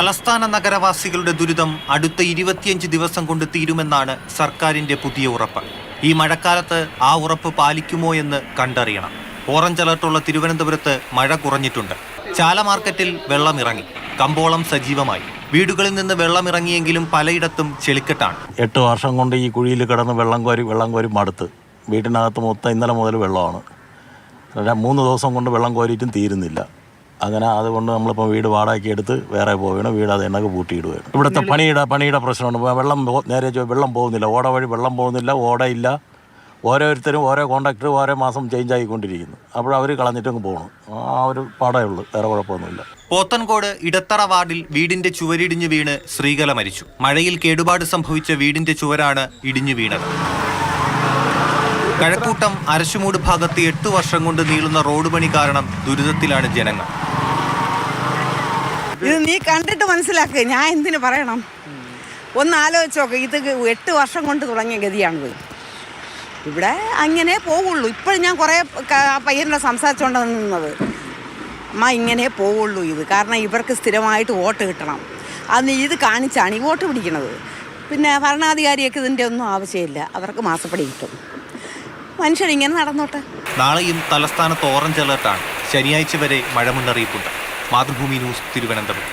തലസ്ഥാന നഗരവാസികളുടെ ദുരിതം അടുത്ത 25 ദിവസം കൊണ്ട് തീരുമെന്നാണ് സർക്കാരിന്റെ പുതിയ ഉറപ്പ്. ഈ മഴക്കാലത്ത് ആ ഉറപ്പ് പാലിക്കുമോ എന്ന് കണ്ടറിയണം. ഓറഞ്ച് അലർട്ടുള്ള തിരുവനന്തപുരത്ത് മഴ കുറഞ്ഞിട്ടുണ്ട്. ചാല മാർക്കറ്റിൽ വെള്ളമിറങ്ങി, കമ്പോളം സജീവമായി. വീടുകളിൽ നിന്ന് വെള്ളമിറങ്ങിയെങ്കിലും പലയിടത്തും ചെളിക്കെട്ടാണ്. 8 വർഷം കൊണ്ട് ഈ കുഴിയിൽ കിടന്ന് വെള്ളം കോരി മടുത്ത്. വീട്ടിനകത്ത് മൊത്തം ഇന്നലെ മുതൽ വെള്ളമാണ്. 3 ദിവസം കൊണ്ട് വെള്ളം കോരിയിട്ടും തീരുന്നില്ല. അങ്ങനെ അതുകൊണ്ട് നമ്മളിപ്പോൾ വീട് വാടകയ്ക്ക് എടുത്ത് വേറെ പോവുകയാണ്. വീട് അത് എണ്ണക്ക് പൂട്ടിയിടുകയാണ്. ഇവിടുത്തെ പണിയുടെ പ്രശ്നമുണ്ട്. വെള്ളം പോകുന്നില്ല, ഓട വഴി വെള്ളം പോകുന്നില്ല, ഓടയില്ല. ഓരോരുത്തരും ഓരോ കോൺട്രാക്ടർ ഓരോ മാസം ചേഞ്ച് ആയിക്കൊണ്ടിരിക്കുന്നു. അപ്പോൾ അവർ കളഞ്ഞിട്ടങ്ങ് പോകണം. ആ ഒരു പാടേ ഉള്ളൂ, വേറെ കുഴപ്പമൊന്നുമില്ല. പോത്തൻകോട് ഇടത്തറ വാർഡിൽ വീടിന്റെ ചുവരിടിഞ്ഞു വീണ് ശ്രീകല മരിച്ചു. മഴയിൽ കേടുപാട് സംഭവിച്ച വീടിന്റെ ചുവരാണ് ഇടിഞ്ഞു വീണത്. കഴക്കൂട്ടം അരശുമൂട് ഭാഗത്ത് 8 വർഷം കൊണ്ട് നീളുന്ന റോഡ് പണി കാരണം ദുരിതത്തിലാണ് ജനങ്ങൾ. ഇത് നീ കണ്ടിട്ട് മനസ്സിലാക്കുക, ഞാൻ എന്തിനു പറയണം? ഒന്ന് ആലോചിച്ച് നോക്ക്. ഇത് 8 വർഷം കൊണ്ട് തുടങ്ങിയ ഗതിയാണിത്. ഇവിടെ അങ്ങനെ പോവുള്ളൂ. ഇപ്പോഴും ഞാൻ കുറേ പയ്യനെ സംസാരിച്ചുകൊണ്ട് നിന്നത്, അമ്മ ഇങ്ങനെ പോവുള്ളൂ ഇത്. കാരണം ഇവർക്ക് സ്ഥിരമായിട്ട് വോട്ട് കിട്ടണം. അന്ന് ഇത് കാണിച്ചാണ് ഈ വോട്ട് പിടിക്കുന്നത്. പിന്നെ ഭരണാധികാരിയൊക്കെ ഇതിൻ്റെ ഒന്നും ആവശ്യമില്ല, അവർക്ക് മാസപ്പടി കിട്ടും. മനുഷ്യരിങ്ങനെ നടന്നോട്ടെ. നാളെയും തലസ്ഥാനത്ത് ഓറഞ്ച് അലർട്ടാണ്. ശനിയാഴ്ച വരെ മഴ മുന്നറിയിപ്പുണ്ട്. മാതൃഭൂമി ന്യൂസ്, തിരുവനന്തപുരം.